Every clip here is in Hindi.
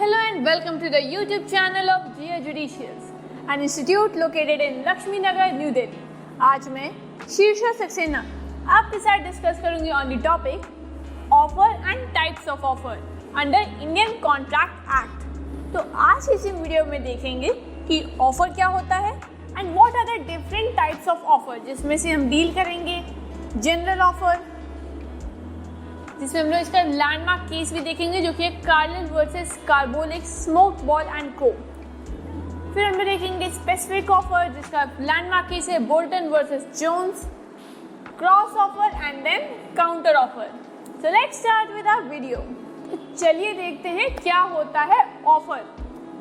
Hello and welcome to the YouTube channel of GA Judicials, an institute located in Lakshmi Nagar, New Delhi. आज मैं शीर्षा सक्सेना आपके साथ डिस्कस करूंगी on the topic offer and types of offer under Indian contract act. तो आज इसी वीडियो में देखेंगे कि ऑफर क्या होता है and what are the different types of offer, जिसमें से हम डील करेंगे जनरल ऑफर, जिसमें हम लोग इसका लैंडमार्क केस भी देखेंगे जो कि है Carlin versus carbonic smoke ball and को। फिर हम लोग देखेंगे स्पेसिफिक ऑफर जिसका लैंडमार्क केस है Bolton versus Jones, cross offer and then counter offer. So let's start with our video. तो चलिए देखते हैं क्या होता है ऑफर।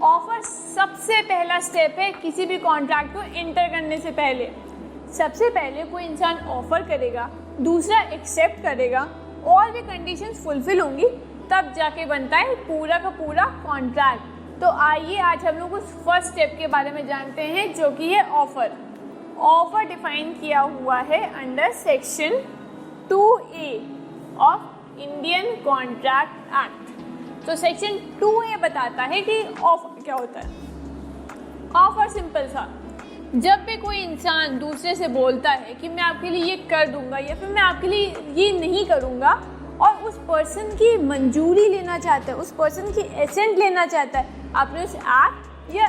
ऑफर सबसे पहला स्टेप है किसी भी कॉन्ट्रैक्ट को एंटर करने से पहले। सबसे पहले कोई इंसान ऑफर करेगा, दूसरा एक्सेप्ट करेगा, और भी कंडीशंस फुलफिल होंगी, तब जाके बनता है पूरा का पूरा कॉन्ट्रैक्ट। तो आइए आज हम लोग उस फर्स्ट स्टेप के बारे में जानते हैं जो कि है ऑफर। ऑफर डिफाइन किया हुआ है under section 2A of Indian contract act. तो सेक्शन 2A बताता है कि ऑफर क्या होता है। ऑफर सिंपल सा, जब भी कोई इंसान दूसरे से बोलता है कि मैं आपके लिए ये कर दूंगा या फिर मैं आपके लिए ये नहीं करूंगा, और उस पर्सन की मंजूरी लेना चाहता है, उस पर्सन की एसेंट लेना चाहता है अपने उस एक्ट या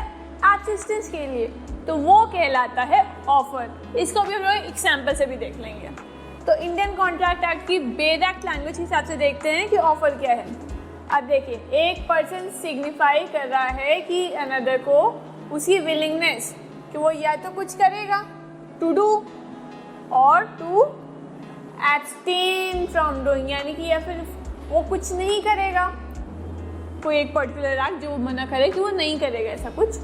एक्सिस्टेंस के लिए, तो वो कहलाता है ऑफर। इसको भी हम लोग एग्जाम्पल से भी देख लेंगे। तो इंडियन कॉन्ट्रैक्ट एक्ट की बेद एक्ट लैंग्वेज के हिसाब से देखते हैं कि ऑफर क्या है। अब देखिए, एक पर्सन सिग्निफाई कर रहा है कि अनदर को उसकी विलिंगनेस कि वो या तो कुछ करेगा टू डू और टू एब्सटेन फ्रॉम डूइंग, यानी कि या फिर वो कुछ नहीं करेगा, कोई एक पर्टिकुलर एक्ट जो मना करे कि वो नहीं करेगा ऐसा कुछ,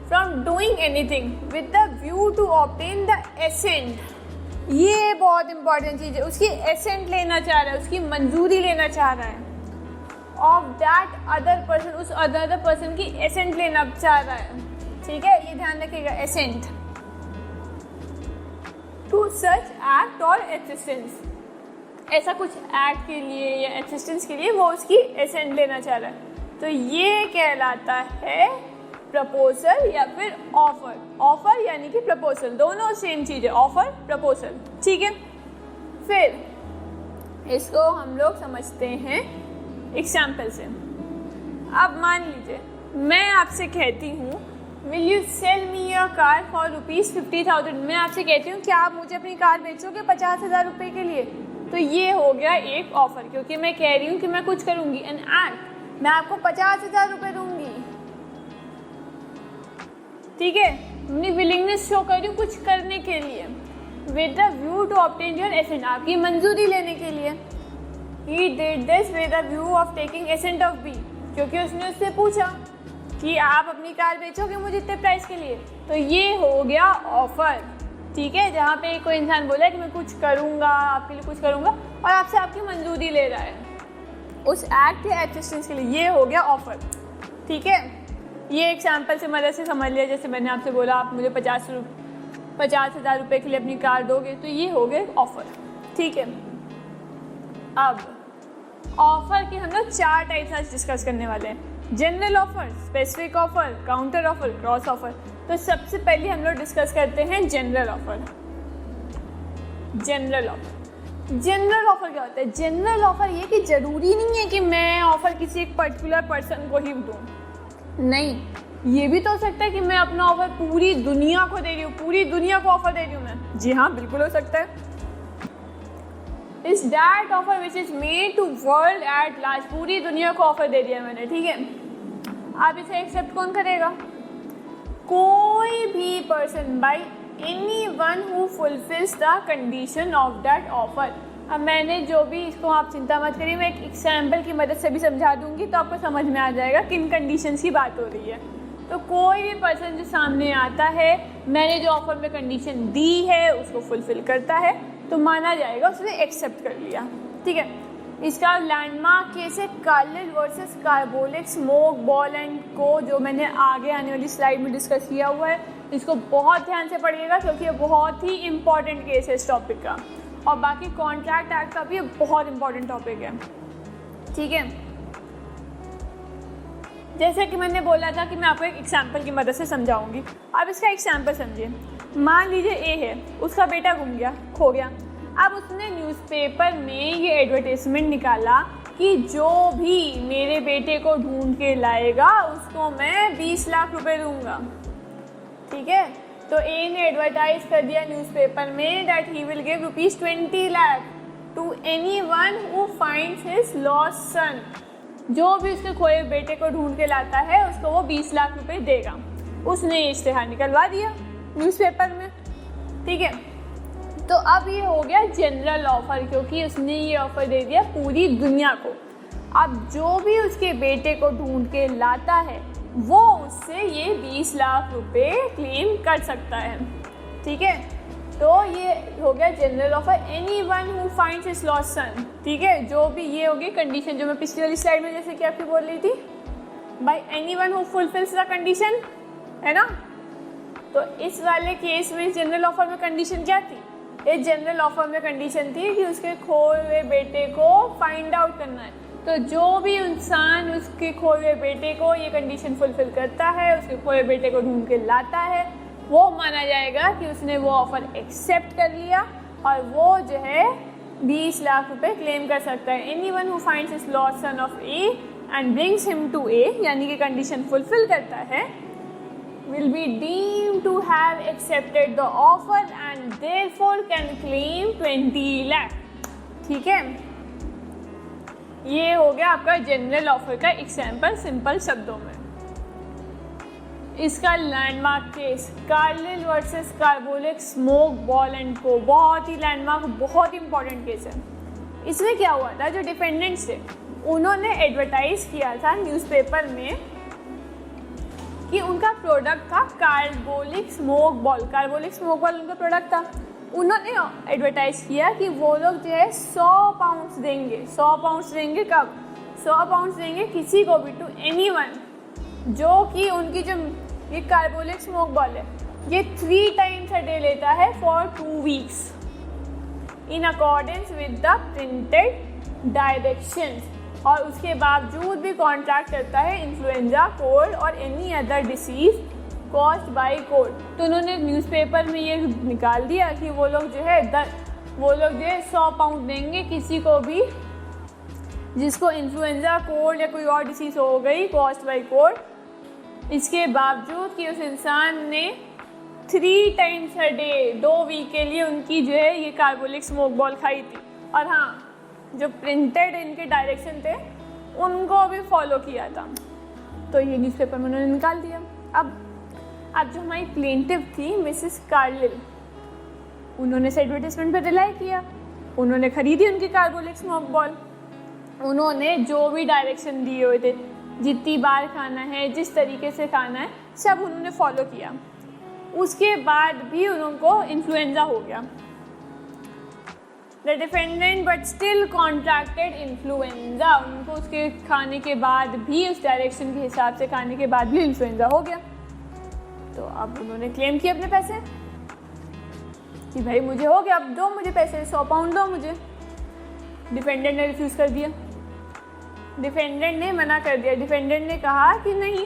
from doing anything with the view to obtain the assent. ये बहुत इंपॉर्टेंट चीज़ है, उसकी एसेंट लेना चाह रहा है, उसकी मंजूरी लेना चाह रहा है, ऑफ दैट अदर पर्सन, उस अदर पर्सन की एसेंट लेना चाह रहा है। ठीक है, ये ध्यान रखिएगा, एसेंट टू सच एक्ट और एक्सिस्टेंस। ऐसा कुछ एक्ट के लिए या एक्सिस्टेंस के लिए वो उसकी एसेंट लेना चाह रहा है, तो ये कहलाता है प्रपोजल या फिर ऑफर। ऑफर यानी कि प्रपोजल, दोनों सेम चीज़ है, ऑफर प्रपोजल। ठीक है, फिर इसको हम लोग समझते हैं एग्जाम्पल से। अब मान लीजिए मैं आपसे कहती हूँ Will you sell me your car for ₹50,000? मैं आपसे कहती हूँ कि आप मुझे अपनी कार बेचोगे 50,000 रुपये के लिए। तो ये हो गया एक ऑफर, क्योंकि मैं कह रही हूँ कि मैं कुछ करूँगी, एन एक्ट, मैं आपको 50,000 रुपये दूंगी। ठीक है, अपनी विलिंगनेस शो कर रही हूँ कुछ करने के लिए, with the view to obtain your assent, आपकी मंजूरी लेने के लिए। He did this with the view of taking ascent of B, क्योंकि उसने उससे पूछा कि आप अपनी कार बेचोगे मुझे इतने प्राइस के लिए। तो ये हो गया ऑफर। ठीक है, जहाँ पे कोई इंसान बोला कि मैं कुछ करूँगा, आपके लिए कुछ करूँगा, और आपसे आपकी मंजूरी ले रहा है उस एक्ट या एक्सिस्टेंस के लिए, ये हो गया ऑफर। ठीक है, ये एग्जाम्पल से मदद से समझ लिया। जैसे मैंने आपसे बोला आप मुझे 50,000 रुपये के लिए अपनी कार दोगे, तो ये हो गया ऑफर। ठीक है, अब ऑफर के हम लोग 4 टाइप्स आज डिस्कस करने वाले हैं। General offer, specific offer, counter offer, cross offer. तो सबसे पहले हम लोग डिस्कस करते हैं general offer. General offer, general offer क्या होता है? जनरल ऑफर ये कि जरूरी नहीं है कि मैं ऑफर किसी एक पर्टिकुलर पर्सन को ही दूँ, नहीं, ये भी तो हो सकता है कि मैं अपना ऑफर पूरी दुनिया को दे रही हूँ, पूरी दुनिया को ऑफर दे रही हूँ मैं। जी हाँ, बिल्कुल हो सकता है। Is that offer which is made to world at large, पूरी दुनिया को ऑफर दे दिया मैंने। ठीक है, अब इसे एक्सेप्ट कौन करेगा? कोई भी person, by any one who fulfils the condition of that offer. अब मैंने जो भी, इसको आप चिंता मत करिए, मैं एक एग्जाम्पल की मदद से भी समझा दूंगी तो आपको समझ में आ जाएगा किन कंडीशंस की बात हो रही है। तो कोई भी पर्सन जो सामने आता है, मैंने जो ऑफर में कंडीशन दी है उसको फुलफिल करता है, तो माना जाएगा उसने एक्सेप्ट कर लिया। ठीक है, इसका लैंडमार्क केस है Carlin versus carbonic smoke ball and को, जो मैंने आगे आने वाली स्लाइड में डिस्कस किया हुआ है। इसको बहुत ध्यान से पढ़िएगा क्योंकि ये बहुत ही इंपॉर्टेंट केस है इस टॉपिक का, और बाकी कॉन्ट्रैक्ट एक्ट का भी ये बहुत इंपॉर्टेंट टॉपिक है। ठीक है, जैसे कि मैंने बोला था कि मैं आपको एक एग्जाम्पल की मदद से समझाऊंगी। अब इसका एग्जाम्पल समझिए। मान लीजिए ए है, उसका बेटा गुम गया, खो गया। अब उसने न्यूज़पेपर में ये एडवर्टाइजमेंट निकाला कि जो भी मेरे बेटे को ढूंढ के लाएगा उसको मैं 20 लाख रुपए दूंगा। ठीक है, तो ए ने एडवर्टाइज कर दिया न्यूज़पेपर में that he will give ₹20 lakh to anyone who finds his lost son. जो भी उसके खोए बेटे को ढूंढ के लाता है उसको वो 20 लाख रुपए देगा। उसने इश्तेहार निकलवा दिया न्यूज़पेपर में। ठीक है, तो अब ये हो गया जनरल ऑफर, क्योंकि उसने ये ऑफर दे दिया पूरी दुनिया को। अब जो भी उसके बेटे को ढूंढ के लाता है वो उससे ये 20 लाख रुपए क्लेम कर सकता है। ठीक है, तो ये हो गया general offer, anyone who finds his lost son. ठीक है, जो भी ये हो गई कंडीशन जो मैं पिछली वाली स्लाइड में जैसे कि आपकी बोल रही थी, bye anyone who fulfils the condition, है ना। तो इस वाले केस में जनरल ऑफर में कंडीशन क्या थी? इस जनरल ऑफर में कंडीशन थी कि उसके खोए हुए बेटे को फाइंड आउट करना है। तो जो भी इंसान उसके खोए हुए बेटे को ये कंडीशन फुलफिल करता है, उसके खोए बेटे को ढूंढ के लाता है, वो माना जाएगा कि उसने वो ऑफर एक्सेप्ट कर लिया और वो जो है 20 लाख रुपए क्लेम कर सकता है। Anyone who finds his lost son of A and brings him to A, यानी कि कंडीशन फुलफिल करता है, will be deemed to have accepted the offer and therefore can claim 20 lakh। ठीक है, ये हो गया आपका जनरल ऑफर का एग्जाम्पल सिंपल शब्दों में। इसका landmark case Carlill versus carbolic smoke ball and को, बहुत ही लैंडमार्क, बहुत इंपॉर्टेंट केस है। इसमें क्या हुआ था, जो डिफेंडेंट्स थे उन्होंने एडवर्टाइज किया था न्यूज़पेपर में कि उनका प्रोडक्ट था carbolic smoke ball. Carbolic smoke ball उनका प्रोडक्ट था। उन्होंने एडवर्टाइज किया कि वो लोग जो है 100 पाउंड्स देंगे। 100 पाउंड्स देंगे कब? 100 पाउंड्स देंगे किसी को भी, टू एनीवन, जो कि उनकी जो ये कार्बोलिक स्मोक बॉल है ये 3 टाइम्स अ डे लेता है for 2 weeks in accordance with the printed directions, और उसके बावजूद भी कॉन्ट्रैक्ट करता है इन्फ्लुएंजा, कोल्ड और any other disease caused by cold. तो उन्होंने न्यूज़पेपर में ये निकाल दिया कि वो लोग जो है 100 पाउंड देंगे किसी को भी जिसको इन्फ्लुएंजा, कोल्ड या कोई और डिसीज हो गई कॉज्ड बाय कोल्ड, इसके बावजूद कि उस इंसान ने 3 टाइम्स अ डे 2 वीक के लिए उनकी जो है ये कार्बोलिक स्मोक बॉल खाई थी। और हाँ, जो प्रिंटेड इनके डायरेक्शन थे उनको भी फॉलो किया था। तो ये न्यूज़पेपर में उन्होंने निकाल दिया। अब जो हमारी प्लेंटिव थी मिसेस कार्लिल, उन्होंने इस एडवर्टाइजमेंट पर रिलाई किया, उन्होंने खरीदी उनकी कार्बोलिक स्मोक बॉल। उन्होंने जो भी डायरेक्शन दिए हुए थे, जितनी बार खाना है, जिस तरीके से खाना है, सब उन्होंने फॉलो किया। उसके बाद भी उनको इन्फ्लुएंजा हो गया। The defendant but still contracted influenza, उनको उसके खाने के बाद भी, उस डायरेक्शन के हिसाब से खाने के बाद भी इन्फ्लुएंजा हो गया। तो अब उन्होंने क्लेम किए अपने पैसे कि भाई मुझे हो गया, अब दो मुझे पैसे, 100 पाउंड दो मुझे। डिफेंडेंट ने रिफ्यूज़ कर दिया, डिफेंडेंट ने मना कर दिया। डिफेंडेंट ने कहा कि नहीं।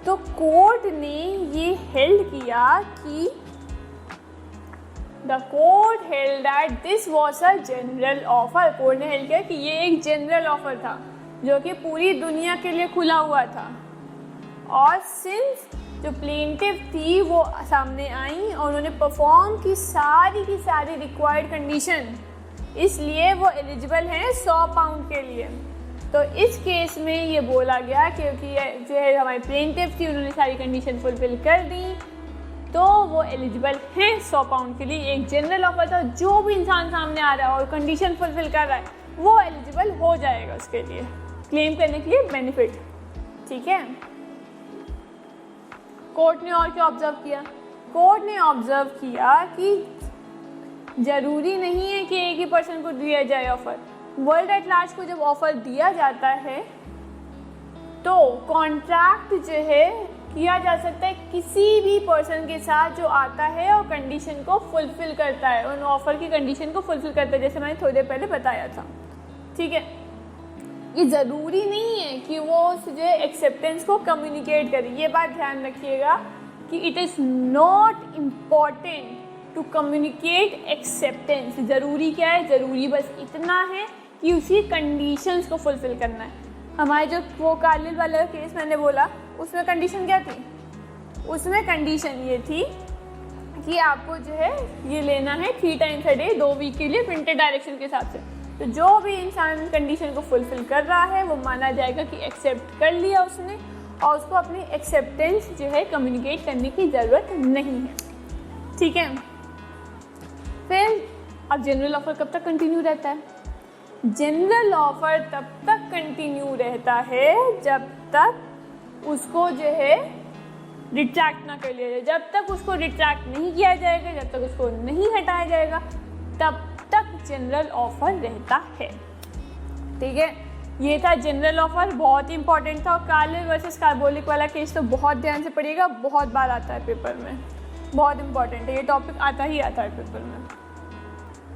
तो कोर्ट ने ये हेल्ड किया कि the court held that this was a general offer. Court ने हेल्ड किया कि ये एक जनरल ऑफर था जो कि पूरी दुनिया के लिए खुला हुआ था। और सिंस जो प्लेंटिव थी वो सामने आई और उन्होंने परफॉर्म की सारी रिक्वायर्ड कंडीशन, इसलिए वो एलिजिबल हैं 100 पाउंड के लिए। तो इस केस में ये बोला गया क्योंकि जो है हमारी प्लेंटिव थी, उन्होंने सारी कंडीशन फुलफिल कर दी, तो वो एलिजिबल हैं 100 पाउंड के लिए। एक जनरल ऑफर था, जो भी इंसान सामने आ रहा है और कंडीशन फुलफिल कर रहा है वो एलिजिबल हो जाएगा उसके लिए क्लेम करने के लिए बेनिफिट। ठीक है। कोर्ट ने और क्या ऑब्जर्व किया? कोर्ट ने ऑब्जर्व किया कि ज़रूरी नहीं है कि एक ही पर्सन को दिया जाए ऑफ़र। वर्ल्ड एट लार्ज को जब ऑफ़र दिया जाता है तो कॉन्ट्रैक्ट जो है किया जा सकता है किसी भी पर्सन के साथ जो आता है और कंडीशन को फुलफ़िल करता है, उन ऑफ़र की कंडीशन को फुलफ़िल करता है, जैसे मैंने थोड़ी देर पहले बताया था। ठीक है। ये ज़रूरी नहीं है कि वो जो एक्सेप्टेंस को कम्युनिकेट करे। ये बात ध्यान रखिएगा कि it is not important to communicate acceptance. ज़रूरी क्या है? ज़रूरी बस इतना है कि उसी कंडीशंस को फुलफ़िल करना है। हमारे जो वो कालिल वाला केस मैंने बोला, उसमें कंडीशन क्या थी? उसमें कंडीशन ये थी कि आपको जो है ये लेना है 3 टाइम्स अ डे 2 वीक के लिए प्रिंटेड डायरेक्शन के हिसाब से। तो जो भी इंसान कंडीशन को फुलफ़िल कर रहा है वो माना जाएगा कि एक्सेप्ट कर लिया उसने, और उसको अपनी एक्सेप्टेंस जो है कम्युनिकेट करने की ज़रूरत नहीं है। ठीक है। फिर अब जनरल ऑफर कब तक कंटिन्यू रहता है? जनरल ऑफर तब तक कंटिन्यू रहता है जब तक उसको जो है रिट्रैक्ट ना कर लिया जाए। जब तक उसको रिट्रैक्ट नहीं किया जाएगा, जब तक उसको नहीं हटाया जाएगा, तब तक जनरल ऑफर रहता है। ठीक है, ये था जनरल ऑफर, बहुत ही इंपॉर्टेंट था। और कार्लिल वर्सेस कार्बोलिक वाला केस तो बहुत ध्यान से पढ़िएगा, बहुत बार आता है पेपर में, बहुत इंपॉर्टेंट है ये टॉपिक, आता ही आता है पेपर में।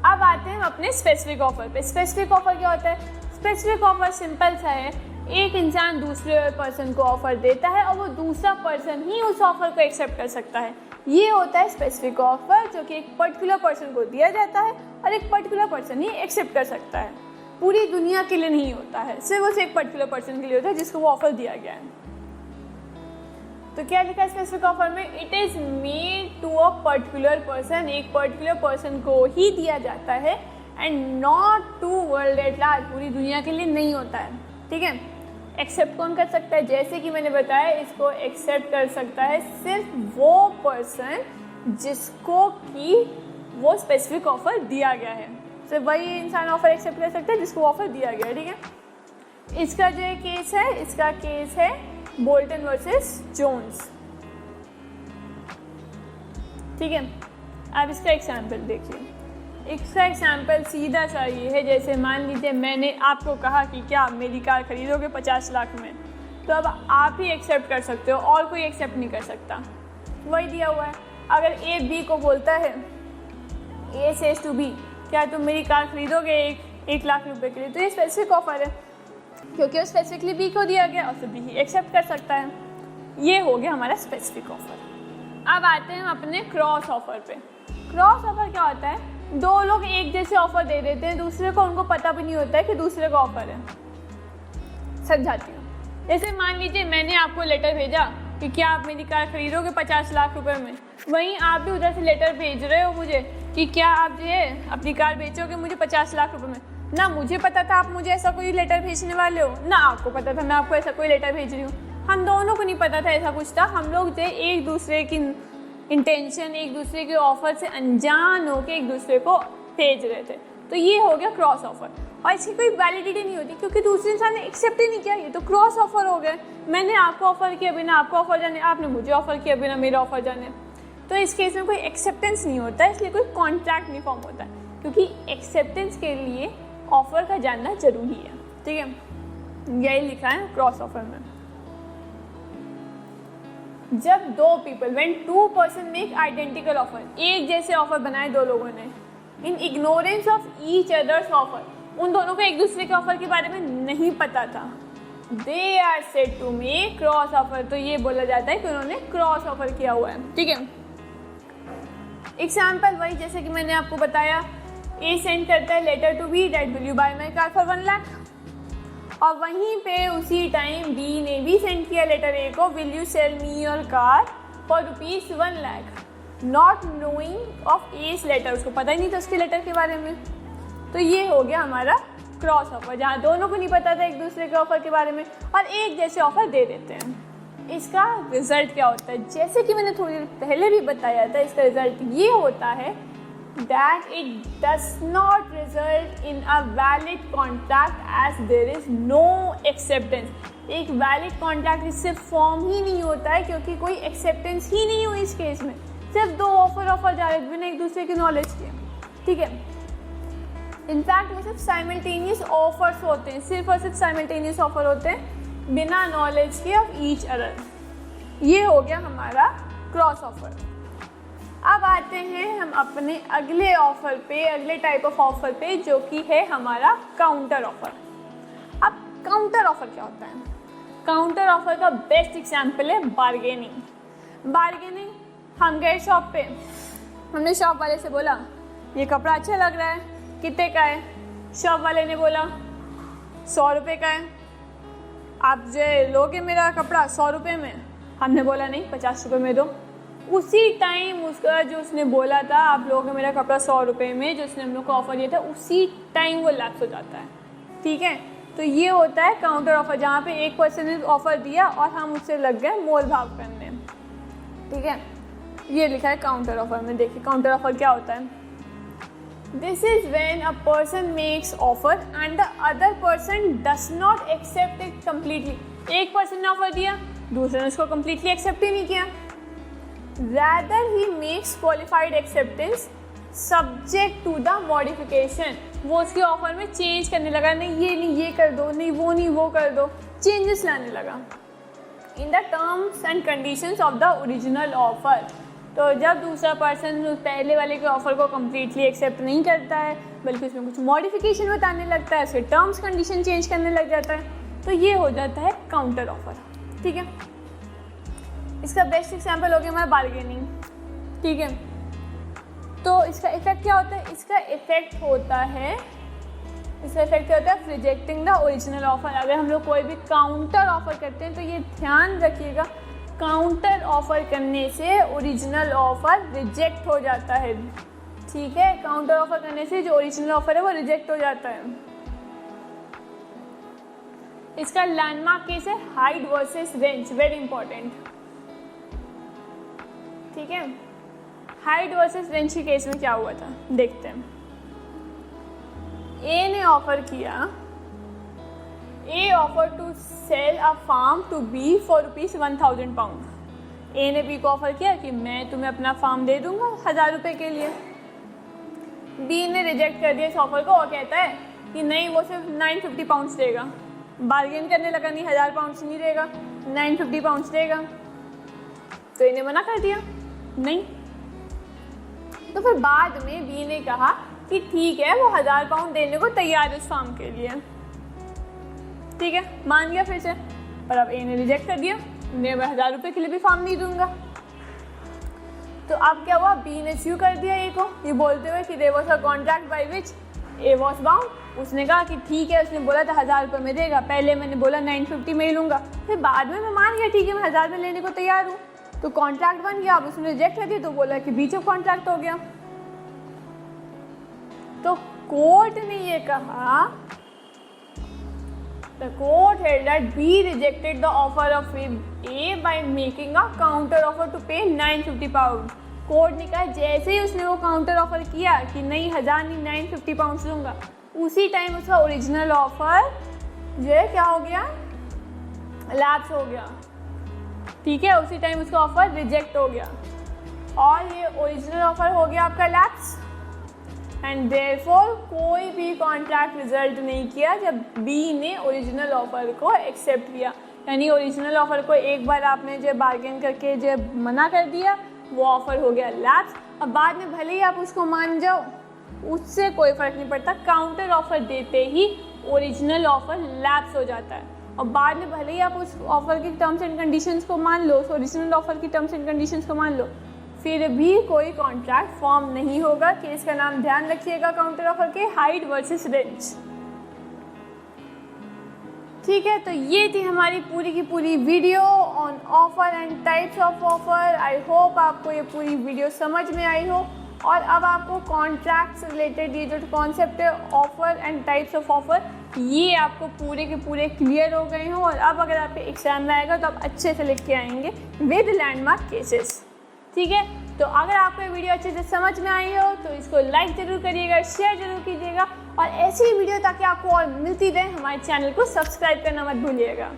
अब आते हैं अपने स्पेसिफिक ऑफर पे। स्पेसिफिक ऑफर क्या होता है? स्पेसिफिक ऑफर सिंपल सा है, एक इंसान दूसरे पर्सन को ऑफर देता है और वो दूसरा पर्सन ही उस ऑफर को एक्सेप्ट कर सकता है। ये होता है स्पेसिफिक ऑफर, जो कि एक पर्टिकुलर पर्सन को दिया जाता है और एक पर्टिकुलर पर्सन ही एक्सेप्ट कर सकता है। पूरी दुनिया के लिए नहीं होता है, सिर्फ उस एक पर्टिकुलर पर्सन के लिए होता है जिसको वो ऑफर दिया गया है। तो क्या लिखा है स्पेसिफिक ऑफर में? It is made to a particular person, एक पर्टिकुलर पर्सन को ही दिया जाता है, and not to world at large, पूरी दुनिया के लिए नहीं होता है। ठीक है। एक्सेप्ट कौन कर सकता है? जैसे कि मैंने बताया, इसको एक्सेप्ट कर सकता है सिर्फ वो पर्सन जिसको कि वो स्पेसिफिक ऑफर दिया गया है। सिर्फ वही इंसान ऑफर एक्सेप्ट कर सकता है जिसको ऑफर दिया गया है। ठीक है। इसका जो केस है, इसका केस है बोल्टन वर्सेस जोन्स। ठीक है। अब इसका एग्जाम्पल देखिए। इसका एग्जाम्पल सीधा सा ये है, जैसे मान लीजिए मैंने आपको कहा कि क्या आप मेरी कार खरीदोगे 50 लाख में, तो अब आप ही एक्सेप्ट कर सकते हो और कोई एक्सेप्ट नहीं कर सकता, वही दिया हुआ है। अगर ए बी को बोलता है, ए सेज टू बी, क्या तुम मेरी कार खरीदोगे 1 लाख रुपए के लिए, तो ये स्पेसिफिक ऑफर है क्योंकि वो स्पेसिफिकली बी को दिया गया और फिर बी ही एक्सेप्ट कर सकता है। ये हो गया हमारा स्पेसिफिक ऑफर। अब आते हैं अपने क्रॉस ऑफर पे। क्रॉस ऑफर क्या होता है? 2 लोग एक जैसे ऑफर दे देते हैं, दूसरे को उनको पता भी नहीं होता है कि दूसरे का ऑफर है। समझाती हूँ। जैसे मान लीजिए मैंने आपको लेटर भेजा कि क्या आप मेरी कार खरीदोगे 50 लाख रुपए में, वहीं आप भी उधर से लेटर भेज रहे हो मुझे कि क्या आप जो है अपनी कार बेचोगे मुझे 50 लाख रुपए में। ना मुझे पता था आप मुझे ऐसा कोई लेटर भेजने वाले हो, ना आपको पता था मैं आपको ऐसा कोई लेटर भेज रही हूँ। हम दोनों को नहीं पता था ऐसा कुछ था। हम लोग जो एक दूसरे की इंटेंशन, एक दूसरे के ऑफर से अनजान होकर एक दूसरे को भेज रहे थे। तो ये हो गया क्रॉस ऑफर, और इसकी कोई वैलिडिटी नहीं होती क्योंकि दूसरे इंसान ने एक्सेप्ट ही नहीं किया। ये तो क्रॉस ऑफर हो गया। मैंने आपको ऑफर किया बिना आपको ऑफर जाने, आपने मुझे ऑफर किया बिना मेरा ऑफर जाने। तो इस केस में कोई एक्सेप्टेंस नहीं होता है, इसलिए कोई कॉन्ट्रैक्ट नहीं फॉर्म होता है, क्योंकि एक्सेप्टेंस के लिए ऑफर का जानना जरूरी है। ठीक है, यही लिखा है क्रॉस ऑफर में। जब 2 people, when 2 person make identical offer, एक जैसे ऑफर बनाए 2 लोगों ने, in ignorance of each others offer, उन दोनों को एक दूसरे के ऑफर के बारे में नहीं पता था, they are said to make cross offer. तो ये बोला जाता है कि उन्होंने क्रॉस ऑफर किया हुआ है। ठीक है। एग्जाम्पल वही जैसे कि मैंने आपको बताया, ए सेंड करता है letter to B that will you buy my car for 1 lakh, और वहीं पे उसी टाइम बी ने भी सेंड किया लेटर ए को, will you sell me your car for ₹1 lakh, not knowing of A's letter. उसको पता ही नहीं था उसके लेटर के बारे में। तो ये हो गया हमारा क्रॉस ऑफर, जहाँ दोनों को नहीं पता था एक दूसरे के ऑफर के बारे में और एक जैसे ऑफर दे देते हैं। इसका रिजल्ट क्या होता है? जैसे कि मैंने थोड़ी देर पहले भी बताया था, इसका रिजल्ट ये होता है that it does not result in a valid contract as there is no acceptance। एक वैलिड कॉन्ट्रैक्ट इससे फॉर्म ही नहीं होता है क्योंकि कोई एक्सेप्टेंस ही नहीं हुई इस केस में। सिर्फ 2 ऑफर जा रहे थे बिना एक दूसरे की नॉलेज के। ठीक है। इनफैक्ट वो सिर्फ साइमल्टेनियस ऑफर्स होते हैं, सिर्फ और सिर्फ साइमल्टेनियस ऑफर होते हैं बिना नॉलेज के ऑफ ईच अदर। ये हो गया हमारा क्रॉस ऑफर। अब आते हैं हम अपने अगले ऑफर पे, अगले टाइप ऑफ ऑफर पे, जो कि है हमारा काउंटर ऑफर। अब काउंटर ऑफर क्या होता है? काउंटर ऑफर का बेस्ट एग्जाम्पल है बार्गेनिंग। बार्गेनिंग, हम गए शॉप पे, हमने शॉप वाले से बोला ये कपड़ा अच्छा लग रहा है, कितने का है? शॉप वाले ने बोला 100 रुपये का है। आप जो लोगे मेरा कपड़ा 100 रुपये में? हमने बोला नहीं, 50 रुपये में दो। उसी टाइम उसका जो उसने बोला था आप लोगे मेरा कपड़ा 100 रुपये में, जो उसने हम लोग को ऑफर दिया था, उसी टाइम वो लैप्स हो जाता है। ठीक है, तो ये होता है काउंटर ऑफर, जहाँ पे एक पर्सन ने ऑफर दिया और हम उससे लग गए मोल भाव करने। ठीक है, ये लिखा है काउंटर ऑफर में। देखिए काउंटर ऑफर क्या होता है। This is when a person makes offer and the other person does not accept it completely. एक पर्सन ने ऑफर दिया, दूसरे ने उसको कम्प्लीटली एक्सेप्ट ही नहीं किया। Rather he makes qualified acceptance subject to the modification. वो उसके ऑफर में चेंज करने लगा, नहीं ये कर दो, नहीं वो कर दो, चेंजेस लाने लगा in the terms and conditions of the original offer. तो जब दूसरा पर्सन पहले वाले के ऑफर को कम्प्लीटली एक्सेप्ट नहीं करता है, बल्कि उसमें कुछ मॉडिफिकेशन बताने लगता है, उसके टर्म्स कंडीशन चेंज करने लग जाता है, तो ये हो जाता है काउंटर ऑफर। ठीक है, इसका बेस्ट एग्जाम्पल हो गया हमारा बार्गेनिंग। ठीक है, तो इसका इफेक्ट क्या होता है? इसका इफेक्ट होता है रिजेक्टिंग द ओरिजिनल ऑफर। अगर हम लोग कोई भी काउंटर ऑफर करते हैं तो ये ध्यान रखिएगा, काउंटर ऑफर करने से ओरिजिनल ऑफर रिजेक्ट हो जाता है। ठीक है, काउंटर ऑफर करने से जो ओरिजिनल ऑफर है वो रिजेक्ट हो जाता है। इसका लैंडमार्क केस है hide versus range, very important. ठीक है, हाइड वर्सेस रेंज के केस में क्या हुआ था देखते हैं। ए ने ऑफर किया, A offer to sell a farm to B for ₹1000 pound. A ने बी को ऑफर किया कि मैं तुम्हें अपना फार्म दे दूंगा 1000 रुपये के लिए। बी ने रिजेक्ट कर दिया इस ऑफर को और कहता है कि नहीं, वो सिर्फ 950 पाउंड्स देगा। बार्गेन करने लगा, नहीं 1000 पाउंड्स नहीं देगा, 950 पाउंड्स देगा। तो इन्हें मना कर दिया नहीं। तो फिर बाद में बी ने कहा कि ठीक है, वो 1000 पाउंड देने को तैयार है उस फार्म के लिए। ठीक है, मान गया फिर से, पर अब ए ने रिजेक्ट कर दिया, मैं 1000 रुपये के लिए भी फार्म नहीं दूंगा। तो अब क्या हुआ, बी ने स्यू कर दिया ए को, ये बोलते हुए कि there was a contract by which A was bound. उसने कहा कि ठीक है, उसने बोला था 1000 रुपये में देगा, पहले मैंने बोला 950 में ही लूँगा, फिर बाद में मैं मान गया ठीक है मैं 1000 में लेने को तैयार हूँ, तो कॉन्ट्रैक्ट बन गया। अब उसने रिजेक्ट कर दिया तो बोला कि बीच ऑफ कॉन्ट्रैक्ट हो गया। तो कोर्ट ने ये कहा, the court held that B rejected the offer of A by making a counter offer to pay 950 pounds. Court ने कहा जैसे ही उसने वो काउंटर ऑफर किया कि नहीं 1000 नहीं 950 पाउंड्स लूँगा, उसी टाइम उसका ओरिजिनल ऑफर जो है क्या हो गया, लैप्स हो गया। ठीक है, उसी टाइम उसका ऑफर रिजेक्ट हो गया और ये ओरिजिनल ऑफर हो गया आपका लैप्स। एंड देयरफॉर कोई भी कॉन्ट्रैक्ट रिजल्ट नहीं किया जब बी ने ओरिजिनल ऑफर को एक्सेप्ट किया। यानी ओरिजिनल ऑफर को एक बार आपने जो बार्गेन करके जो मना कर दिया, वो ऑफर हो गया लैप्स। अब बाद में भले ही आप उसको मान जाओ, उससे कोई फ़र्क नहीं पड़ता, काउंटर ऑफर देते ही ओरिजिनल ऑफर लैप्स हो जाता है। और बाद में भले ही आप उस ऑफर की टर्म्स एंड कंडीशंस को मान लो, उस ओरिजिनल ऑफर की टर्म्स एंड कंडीशंस को मान लो, फिर भी कोई कॉन्ट्रैक्ट फॉर्म नहीं होगा। केस का नाम ध्यान रखिएगा काउंटर ऑफर के, हाइड वर्सेस रेंज। ठीक है, तो ये थी हमारी पूरी की पूरी video on offer and types of offer. I hope आपको ये पूरी वीडियो समझ में आई हो और अब आपको कॉन्ट्रैक्ट से रिलेटेड ये जो कॉन्सेप्ट है offer and types of offer, ये आपको पूरे के पूरे क्लियर हो गए हों। और अब अगर आपके एग्जाम में आएगा तो आप अच्छे से लिख के आएंगे विद लैंडमार्क केसेस। ठीक है, तो अगर आपको ये वीडियो अच्छे से समझ में आई हो तो इसको लाइक ज़रूर करिएगा, शेयर ज़रूर कीजिएगा और ऐसी वीडियो ताकि आपको और मिलती रहे, हमारे चैनल को सब्सक्राइब करना मत भूलिएगा।